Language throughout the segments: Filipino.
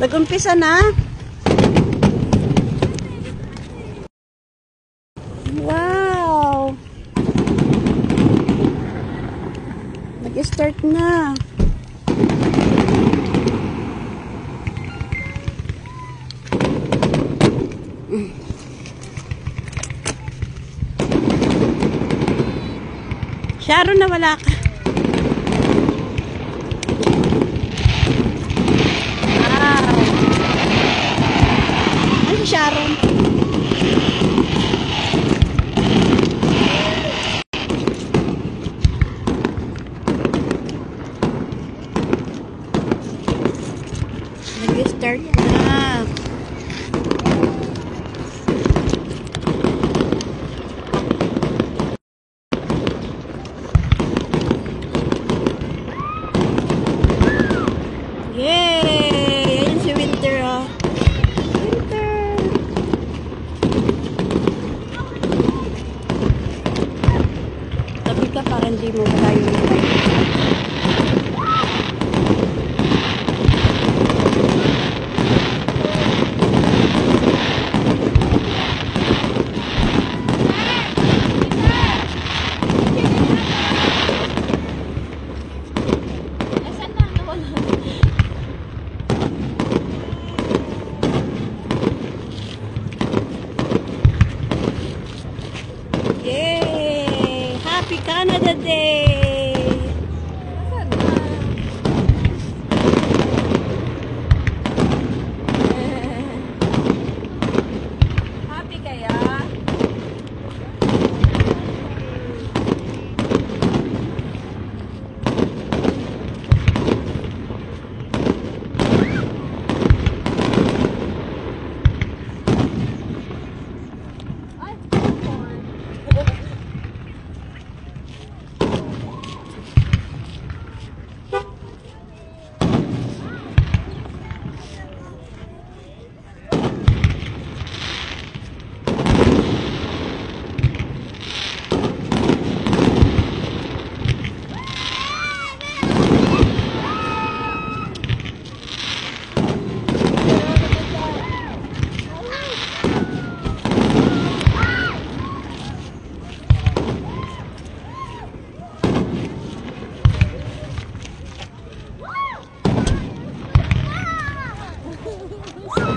Nag-umpisa na. Wow. Nag-start na. Sharon, na wala ka. Wow. Ano si Sharon? Nag-start na. Yay! Ayan si Winter, oh. Winter! Tabi ka para hindi mo malayo yung light. Yay! Happy Canada Day! Happy kaya?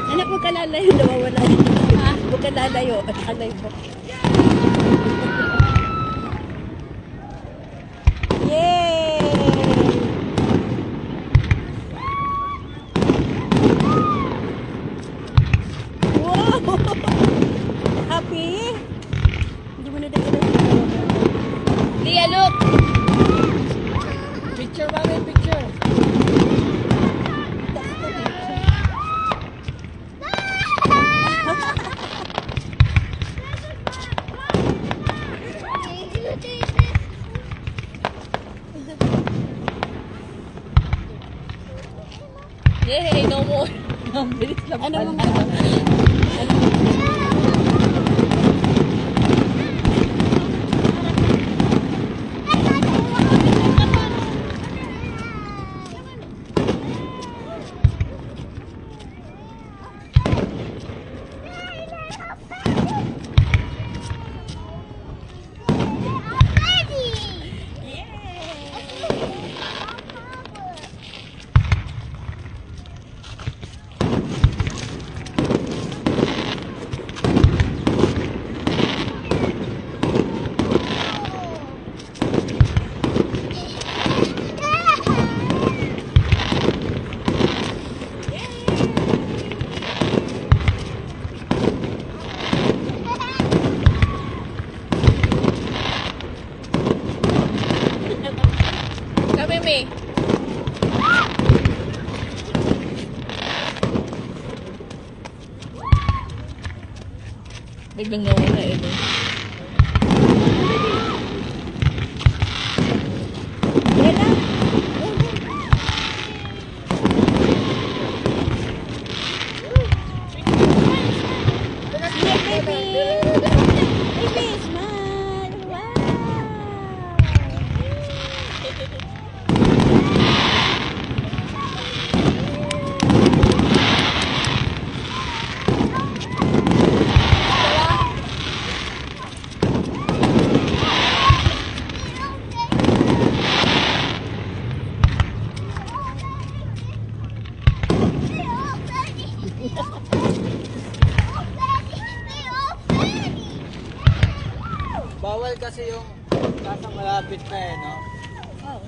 Anak, huwag ka lalayo, nawawala yun. Ha? Huwag ka lalayo. Alay po. Yay! Wow! Happy? Hindi mo na dagdagan. Lia, look! Picture, mami, picture. Yay, no more. Ang bilis lang pala. Mimi. Biglang nawala eh. maganda kasi yung nasa malapit na eh, no? Oo.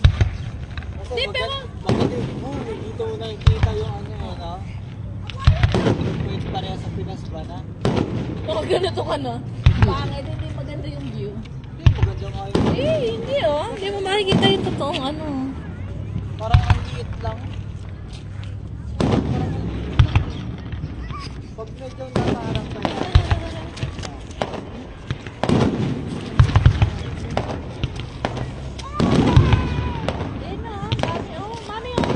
Kasi Di, pero... maganda dito mo nakikita yung ano eh, no? Pwede pareha sa Pinas ba na? Kung ganito ka na, pangit, hindi maganda yung view. Hindi, maganda nga yun. Hindi oh. Hindi mo makikita yung totoong ano. Parang ang liit lang. Pag medyo nakaharap ka na. Ayun na, mami oh. Mami oh.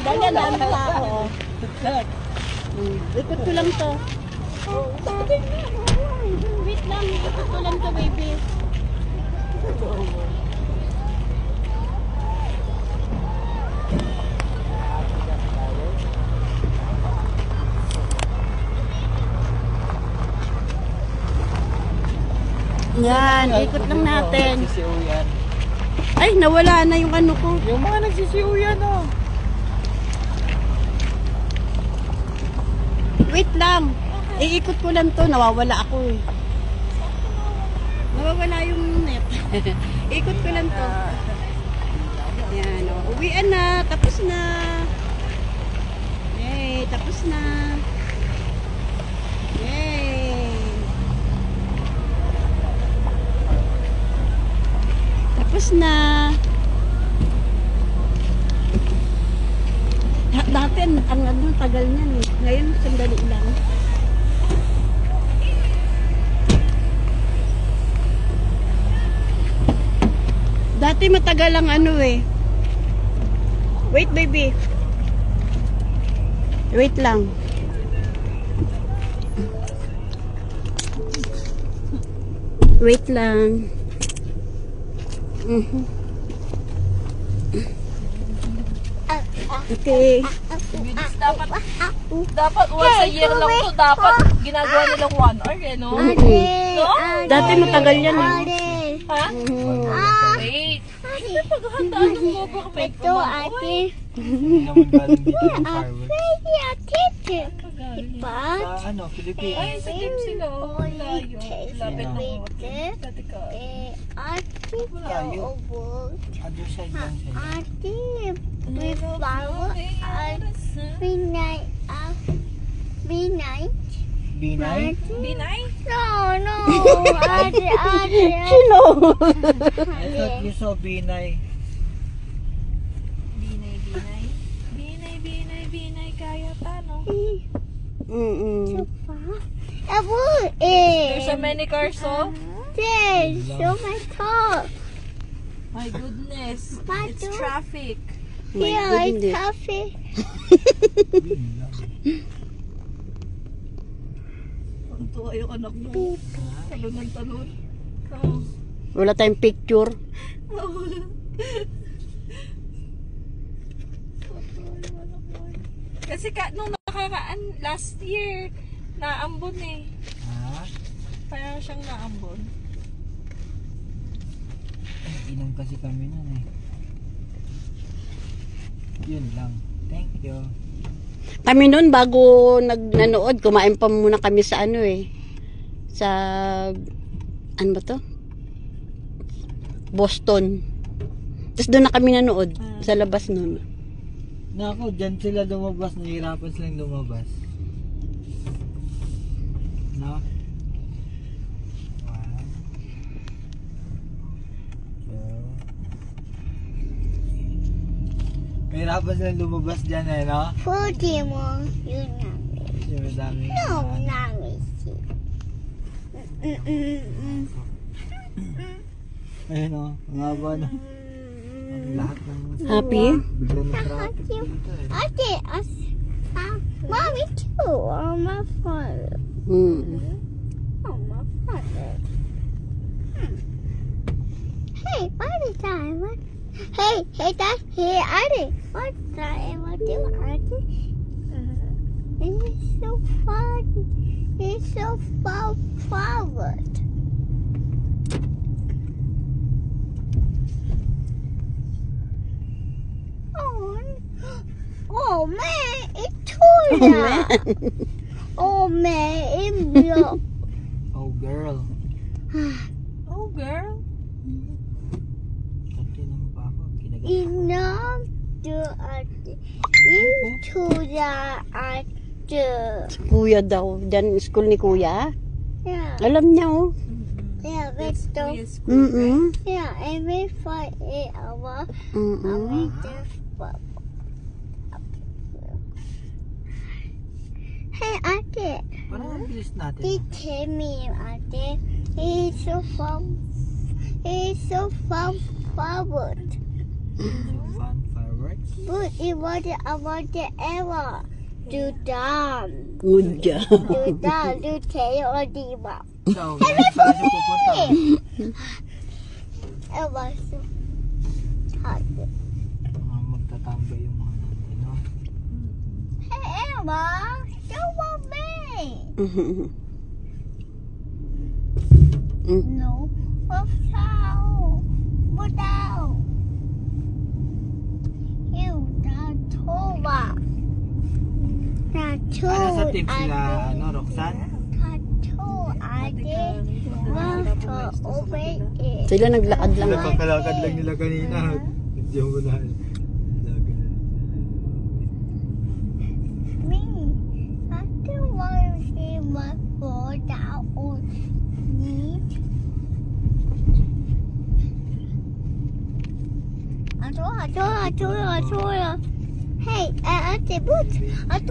Dali, ang dami pa ako. Ikot ko lang to. Wait lang, ikot ko lang to, baby. Yan, ikot lang natin. Nagsisiw yan. Ay, nawala na yung ano ko. Yung mga nagsisiw yan, oh. Wait lang. Iikot ko lang to, nawawala ako eh. Nawawala yung net. Ikot ko lang to. Yan, oh. Uwian na, tapos na. Yay, tapos na. Yay. Tapos na. ang ano, tagal niyan eh. Ngayon, sandali lang. Dati matagal lang ano eh. Wait, baby. Wait lang. Wait lang. Okay. Bilis dapat once a year lang to. Dapat ginagawa nilang 1 hour eh, no? No? Dati matagal yan eh. Ha? Wait. Ano paghahandaan ng mo? Baka may kumakoy. Hindi naman galing dito yung fireworks. Sa ano, Ay, Pilipinas. sa team sila. Oh, layo. Lapit ng hotel. Dati ka. Layo. Other side lang sila. Binay? Binay? Sino? I thought you saw Binay. Binay. Kaya tano. There's so many cars, oh. My goodness. It's traffic. My goodness. Ang tuwa yung anak mo. Talon ng talon. Oh. Wala tayong picture. Kasi nung nakakaan last year, naambon eh. Ha? Parang siyang naambon. Inom kasi kami nun eh. Yun lang. Thank you. Kami noon bago nanood, kumain pa muna kami sa ano eh. Sa ano ba to? Boston. Tapos doon na kami nanood sa labas noon. Nako, dyan sila lumabas. Nahihirapan silang lumabas. No? One. Two. Nahihirapan silang lumabas dyan eh, no? Yung madaming... Ayun o, ang haba na. Ang lahat ng... Happy? Bigla ng traffic dito eh. Mommy too. Oh, my father. Oh, my father. Hey, party time. What? Hey, Dad. Hey, Auntie. What time? What do you, Auntie? It's so fun. It's so fun forward. Oh man, it's Tura. Oh man, it's real. Oh girl. Oh, girl. Kanti naman pa ako. Kinagat ako. Enough to into the Si Kuya daw. Diyan school ni Kuya. yeah, Alam niya oh. yeah, let's go. Yes, Yeah, every 48 hours, I make this bubble. Hey, Auntie. Parang ang bilis natin. He tell me, Auntie, he's so fun. He's so fun forward. Fun fireworks. But it wasn't about the ever. Do down. Good job. Do down. Do tail or diva. So, saan siya pupunta? It was so hard. Magtatambay yung mga nandun, no? Hey, Emma. Don't want me. No. What's out? What out? You not Tova. Not two. Ano sa team sila, ano, Roxanne? Tattoo. I did. Want to obey it. Sila naglakad lang. Sila kakalakad lang nila kanina. Hindi mo na. Me. I don't want to see my phone down on need. I told you. Hey, ate, boot. Ate,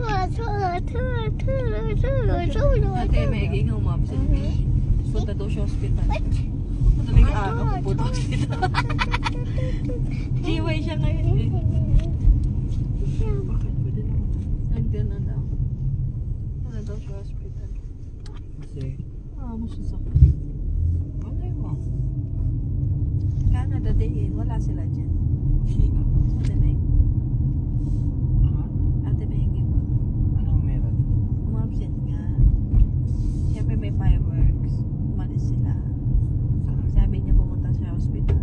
may gingaw ma-absent. Punta daw siya hospital. Madaling araw, pupunta hospital. Jiway siya ngayon eh. Bakit? Pwede naman. Nandiyan na daw. Ano daw siya hospital? Kasi, Ano siya sakit? ano yun mo? Canada Day, wala sila dyan. Sino? Ate Meg. Ha? Ate Meg, iba. Anong meron? Umabsent nga. Siyempre may fireworks. Umalis sila. Saan? Sabi niya pumunta sa hospital.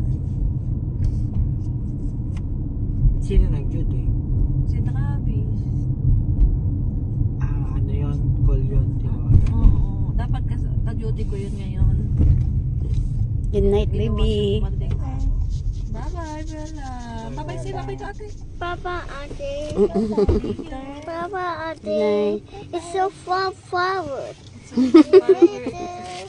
Sino nag-duty? Si Travis. Ano yun? Call yun, di ba? Oo. Dapat ka-duty ko yun ngayon. Good night, Ginawa baby. siya madaling araw. Bye-bye, Bella. Bye-bye sila kay ate. Papa, ate. Papa, Good ate. night. It's so far forward.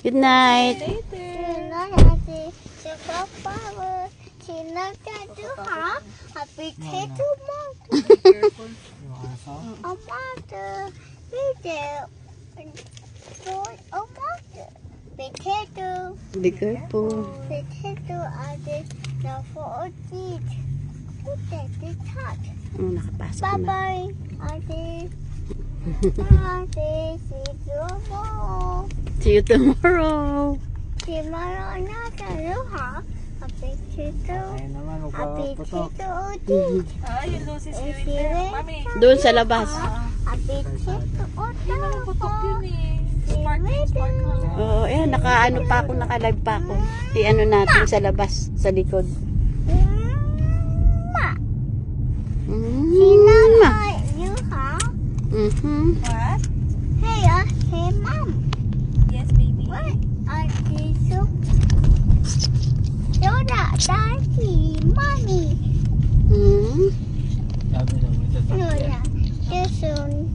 Good night. Ate. So far forward. Sino tattoo, ha? A potato mountain. Careful. Yung aso? A mountain. Potato. A mountain. Potato. Be careful. Potato, ate. The 14. Potato tot. Oh, nakapasok na. Bye-bye, ate. Ate, see you tomorrow. See you tomorrow. Tomorrow na tayo, ha? A potato. Ayun naman, A magpapaputok. potato ulit. Ay, yung Lucy si Winter. Mami. Doon sa labas. A potato Hindi naman putok yun ulit. eh. Sparkling, sparkling. Oo, ayan, naka-ano pa ako, naka-live pa ako. I-ano natin sa labas, sa likod. Ma, Mm. sinanay you, ha? Mhm. What? Hey, hey, mom. Yes, baby. What? Ate, so. Yoda, daddy, mommy. Mm. Sabi na mo, Yoda, this one.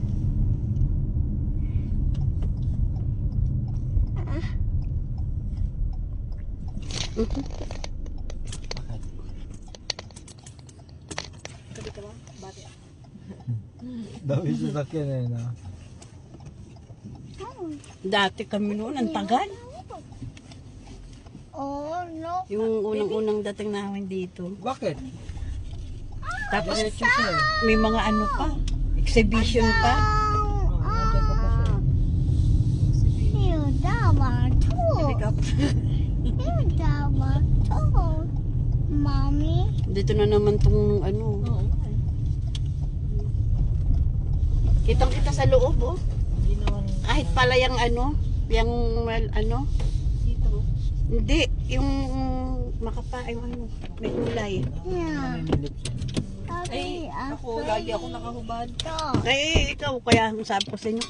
Bakit? Sabi ka ba? Bakit? Dami sasakyan eh, no? Dati kami noon, ang tagal. Oh, no. Yung unang-unang dating namin dito. Bakit? Tapos Diretso siya eh. may mga ano pa, exhibition pa. Nandiyan ka pa siya. Yoda, too. Yoda, too. Mommy. Dito na naman tong ano. Oo. Kitang-kita sa loob, oh. Hindi naman. Kahit pala yung ano, yung well, ano, Dito. hindi, yung makapa, yung ano, may kulay. Yeah. Naninilip siya. Ay, ako, lagi ako nakahubad. Ay, ikaw, kaya ang sabi ko sa inyo,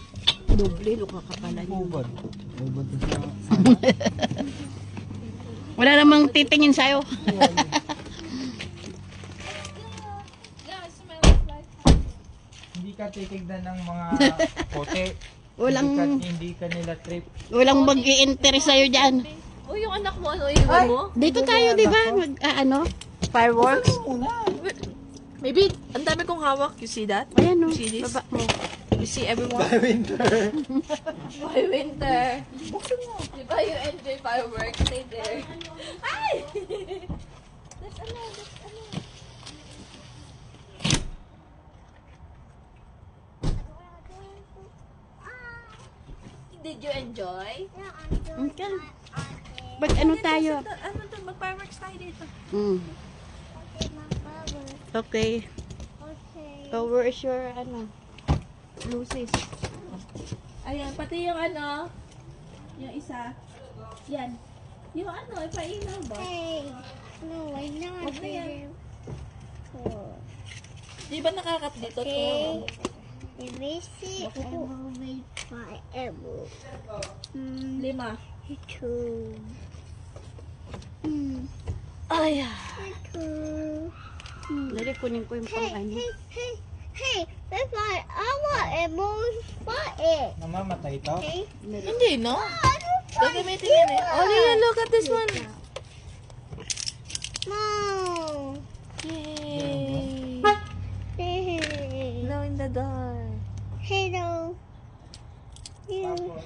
doble, luka ka pala niyo. Hubad. Hubad na siya. Wala namang titingin sa'yo. Hindi ka titignan ng mga kote. Walang, Hindi ka nila trip. walang mag-i-interest sa'yo dyan. Oh, yung anak mo, ano iwan mo? Dito tayo, di ba? Mag, ano, fireworks. Maybe, ang dami kong hawak. You see that? Ayan, no, You see this? baba mo. You see everyone? Winter. By winter. Buksan mo. Di ba you enjoy fireworks? Stay there. Ay! That's ano, that's ano. Did you enjoy? Okay. Mag ano tayo? Ano to? Mag-fireworks tayo dito. Mm. Okay. So, where is your, ano, Lucy's? Ayan, pati yung ano, yung isa. Yan. Yung ano, ipailaw ba? Hey, no, I not. Wag na yan. Oh. Di ba nakakat dito? Okay. To? If we see, I will wait forever. 5. Two. Ay, Two. dali kunin ko yung pang ano. Hey, if I want a moon fire. Namamatay ito? Okay? Hindi, no? Gagamitin yan eh. Oh, Leah, look at this one. No. Yay! Hey. the door. Hello. Tapos,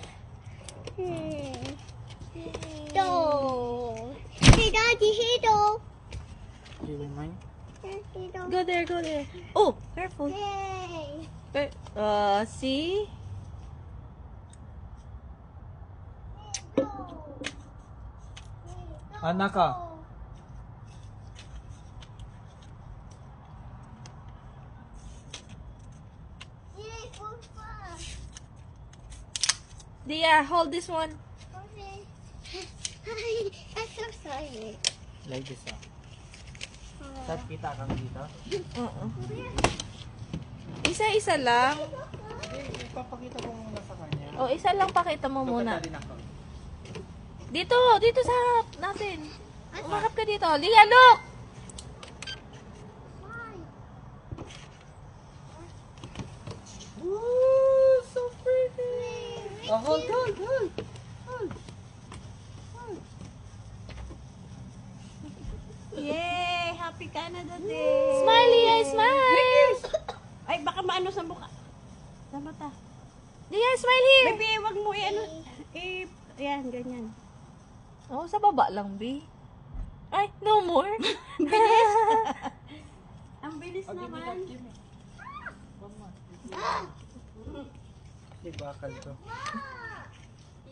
Hello. Hey, Daddy, hello. you remind? Hello. Go there, go there. Oh, careful. Hey. See? Anak ka. Yay, for fun. Dia, hold this one. Okay. I'm so sorry. Like this Saan kita kang dito? Oo. Isa-isa lang. Ipapakita ko muna sa kanya. O, isa lang pakita mo muna. Rin ako. Dito sa harap natin. Umarap ka dito. Lia, look! Ooh, so pretty. Oh, hold. Yay! Happy Canada Day! Smiley, ay smile! Ay, baka maano sa mukha. Sa mata. Lia, smile here! Baby, wag mo i-ano. Ayan, ganyan. Oh, sa baba lang, B. Ay, no more. Ang bilis naman. Si bakal to.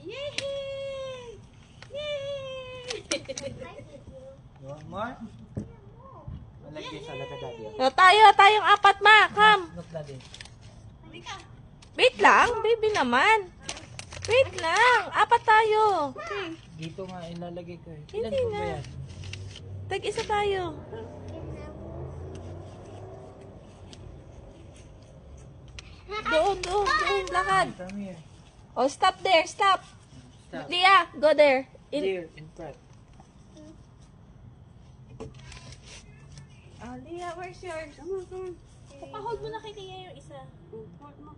Yay! Yay! You want more? Like this, like daddy. So, tayong apat, ma. Come. Look, daddy. Wait lang, baby naman. Wait lang. Apat tayo. Dito nga ilalagay ko eh. Hindi Ilan po ba na. yan? Tag-isa tayo. Doon. Lakad. Come here. Oh, stop there. Stop. Stop. Lia, go there. Here, in front. Lia, where's yours? Come on. Papahold mo na kay Lia yung isa. Hold mo.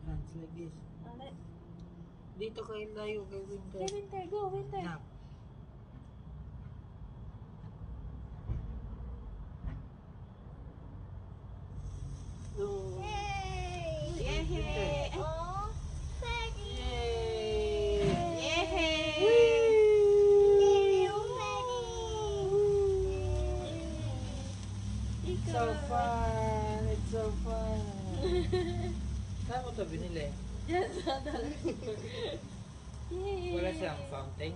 Hands like this. Dito kayo layo kay Winter. Winter, go, Winter. Snap. Yay! Yay! Oh, Daddy. Yay! So fun! It's so fun! Saan mo ito binili? Wala siyang fountain?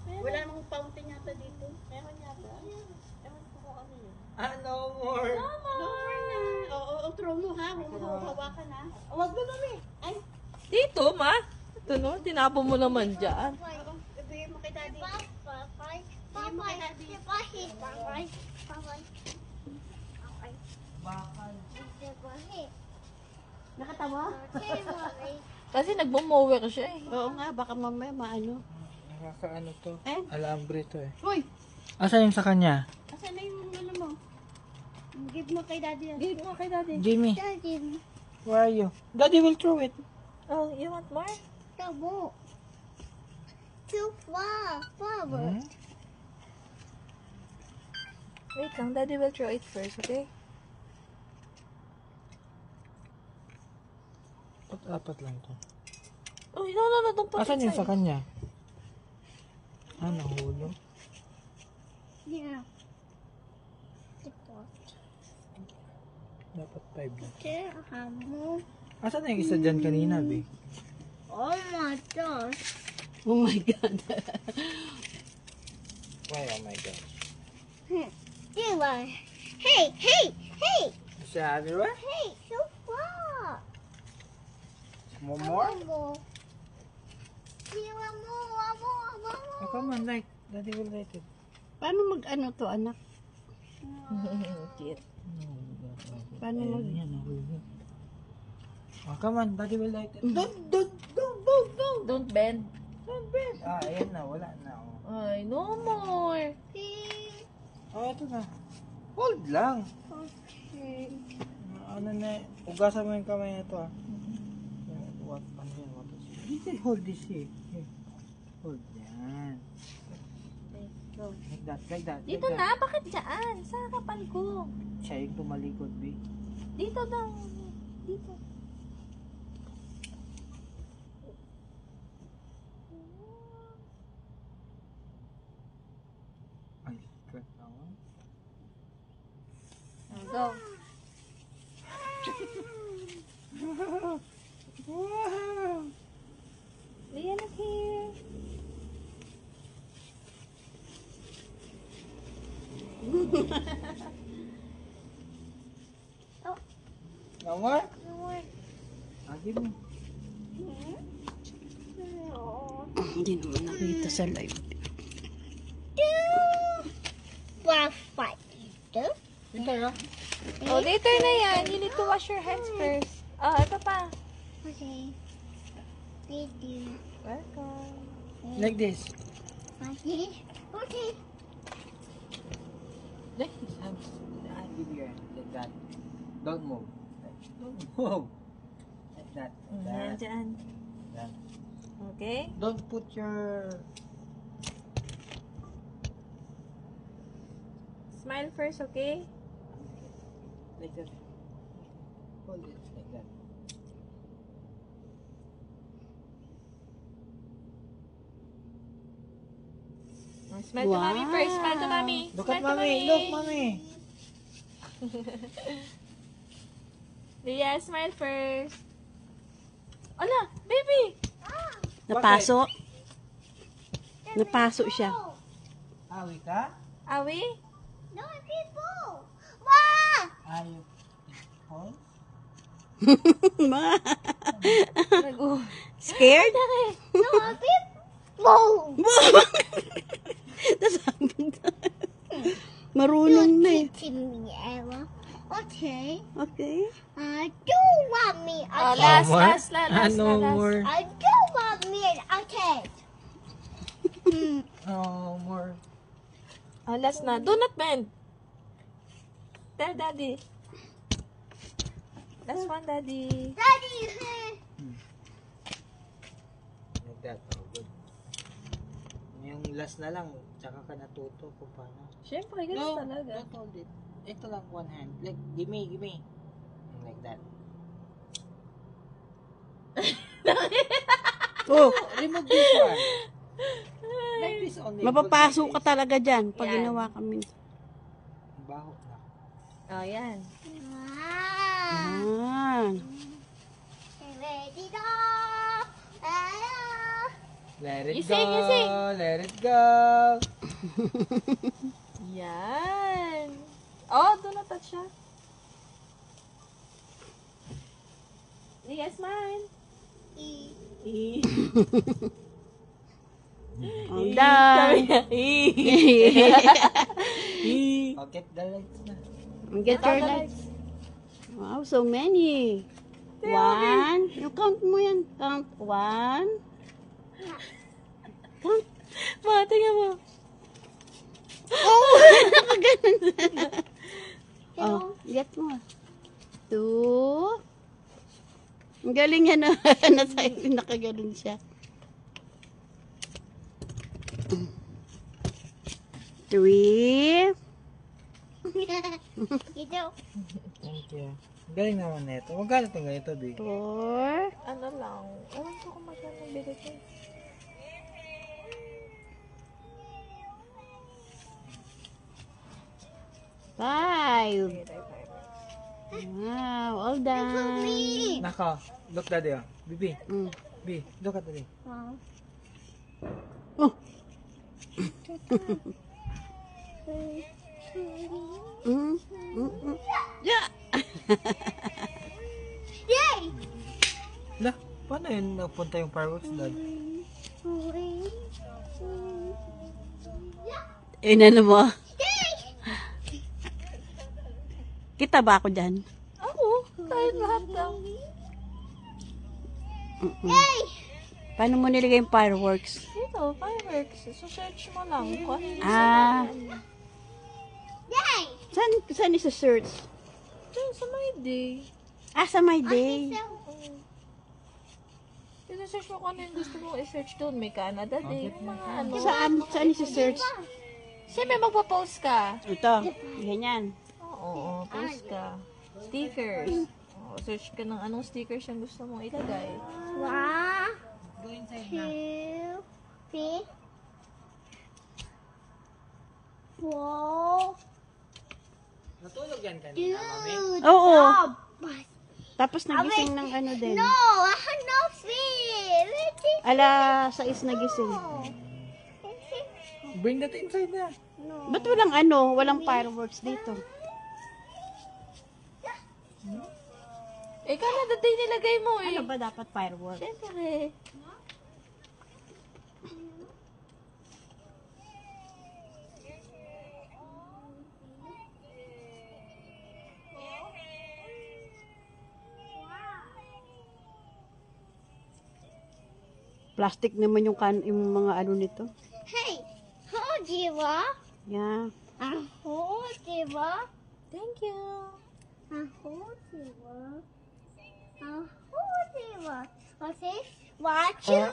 Wala namang fountain yata dito. Meron yata. Ewan ko kung ano yun. Ah, no more! No more na. Oo, throw mo ha. Huwag mo hawakan ha. Wag mo na Ay, Dito, ma. Ito no, tinapo mo naman dyan. ibigay mo kay daddy. bakal. Nakatawa? Kasi nagmo-mower siya eh. Oo nga, baka mamaya maano. Nakakaano to? Eh? Alambre to eh. Uy! Asan yung sa kanya? Asan na yung ano mo? Give mo kay daddy yan. Give mo kay daddy. Jimmy, where are you? Daddy will throw it. Oh, you want more? Too far forward. Hmm? Wait lang, daddy will throw it first, okay? Apat lang to. Oh, no, don't put Asan it yung sa kanya? Ah, nahulog. Yeah. Dapat 5 lang. Kamu. Asan na yung isa dyan kanina, be? Oh my gosh. Oh my God. Why, oh my God. Diba? Hey, hey, hey, Sabi ba? hey, so far. More more? More. Diba more. Oh, come on, like. Daddy will light it. Paano mag-ano to, anak? Cute. Paano mag... Yan, nahulog. Oh, come on, daddy will light it. Don't bend. Ah, ayan na, wala na. Oh, Ay, no more. oh ito na. Hold lang. Ano na, ugasan mo yung kamay na ito ah. What, ano yan, what is it? Hold this here. Here. Hold yan. Like that, like that. Dito like na, that. bakit dyan? Sa harapan ko. Siya yung tumalikod, B. Dito daw. Dito. Ay, cut naman. Go. Wow! Lian is here. No more? No more. Ah, give me. Hindi naman nakita sa live. Fight. Ito, Oh, later na yan. You need to wash your hands first. Oh, ito pa. Okay. Thank you. Welcome. Like this. Okay. Okay. Like this. I'll give you your hand. Like that. Don't move. Don't move. Like that. Like Yan, that. dyan. That. Okay? Don't put your... Smile first, okay? Like that. Hold it. Like that. Smile to mommy first. Smile to mommy. Look Smile at to mommy. Look, mommy. Leah, smile first. Ala, baby! Napaso. Napaso siya. Awi ka? Awi? No, people. Wow. Ayaw. Hold. Ma. Nag-u. Scared? No, people. Tas marunong na eh. Teaching me, Ella. Okay. Okay. I do want me. Oh, Okay. last, more? last, last, Ah, last, no last. more. I do want me. Okay. No more. Oh, last na. Do not bend. Tell daddy. Last one, daddy. Daddy. Like that. Oh, good. Yung last na lang, tsaka ka natuto kung paano. Siyempre, No, ganun talaga. don't hold it. Ito lang, one hand. Like, give me. Like that. Oh, Remove this one. Like this only. mapapasok ka talaga dyan pag Yan. ginawa kami. Baho na. Oh, yan. Wow. Ah. Ready go. Ella. Let it You go. sing, you sing. Let it go. Yan. Oh, do not touch siya. Leah, smile. All done. Oh, get the lights na. Get your lights. Wow, so many. One. You count mo yan. Count. One. Count. Ma, tingnan mo. Oh, nakaganon. Oh, get mo. Two. Ang galing yan. Nasa nakaganon siya. Three. Ito. Thank you. Galing naman nito. Magkano itong ganito, Big? Four. Ano lang. Ewan ko kung magkano ang bilit ko. Five. Wow, all done. Nako. Look, Daddy. Oh. Bibi. Mm. B. Look at Daddy. Wow. Oh. Mm. Mm. Yeah. Yay! La, paano yun napunta yung fireworks, Dad? Inano mo? Kita ba ako dyan? Ako, tayo lahat daw. Yay! Paano mo nilagay yung fireworks? Dito, fireworks. So, search mo lang kung ano yung Ah. Yay! Saan isa-search? Diyan, sa my day. Ah, sa my day. Dito, search mo kung ano yung gusto mong i-search doon. May Canada Day. Mga ano. Saan isa-search? Siyempre, magpo-post ka. Ito, ganyan. Oo, post ka. Stickers. Oo, search ka ng anong stickers yung gusto mong ilagay. 1, Go inside na. 2, 3, 4, Natulog yan kanina, mami. Oo. stop. Tapos nagising ng ano din. No, I have no fear. Ala, 6 nagising. Bring that inside na. Ba't walang fireworks dito? Canada Day nilagay mo eh. Ano ba dapat fireworks? Siyempre. Plastic naman yung mga ano nito. Hey, hold you up. Yeah. Hold you up. Thank you. Hold you up. Hold you up. Okay, 1, 2,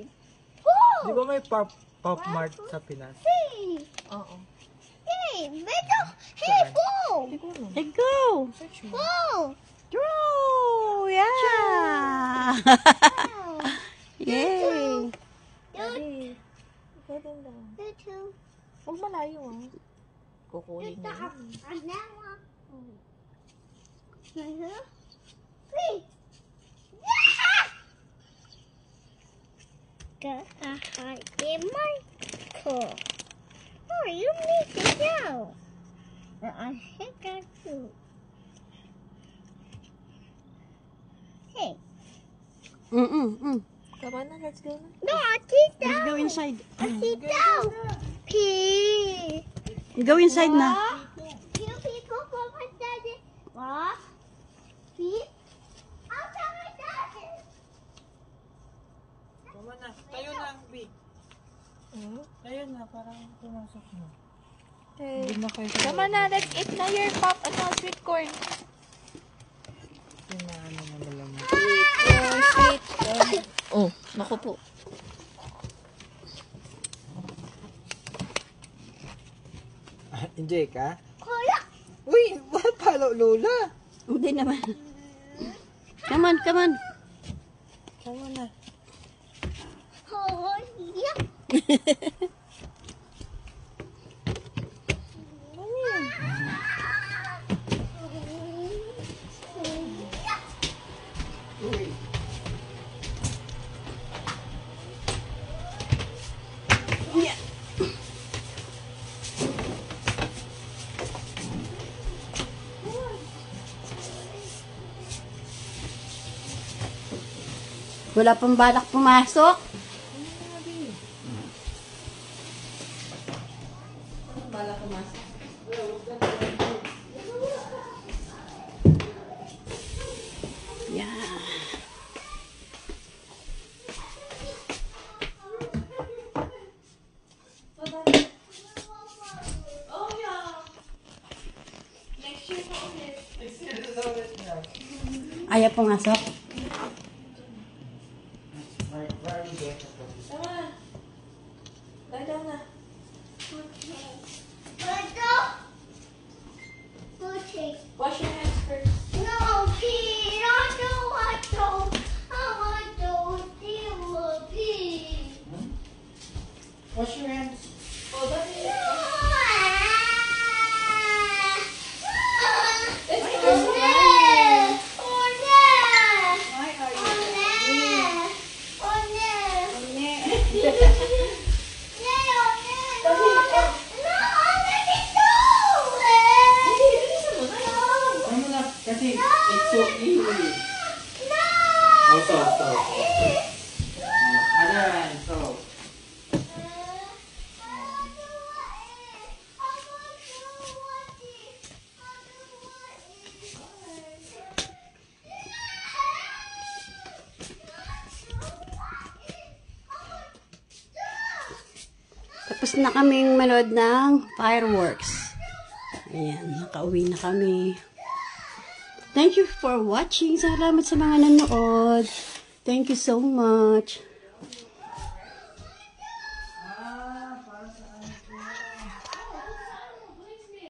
3. Di ba may pop mart sa Pinas? 3. Oo. Hey, Beto. Hey, go. Siguro. Hey, go! Search mo. Go. Draw! Yeah! Yay! Daddy. Ikaw din daw. You too. Huwag malayo ah. Kukunin na yun. Another. 3. Yeah! Got a heart in my car. Oh, you need to go. I think I do. Hey. Come on na, let's go na. No, I sit Let's go down. inside. I sit down. Pee. Go inside na. Pee, go for my daddy. What? Pee? I'll tell my daddy. Tama na. Tayo na, B. Tayo na, parang pumasok mo. Okay. Hindi na kayo Come on na, let's eat na your sweet corn. Yung na ano na malamang. Sweet corn. Oh, naku po. Enjoy ka? Kuya. Uy, ba't palo Lola? Hindi naman. Come on, come on. Tama na. Oh, yeah. Wala pang balak pumasok. Balak pumasok. Yeah. Ayaw pumasok. Lie down na. Wash your hands first. No, Pete, I don't want to. I want to see Pete. Wash your hands. Oh, that's it. Tama na, kasi it's so easy. Oh, so. Other hand, so. Tapos na kaming manood ng fireworks. Ayan, nakauwi na kami. Thank you for watching. Salamat sa mga nanood. Thank you so much.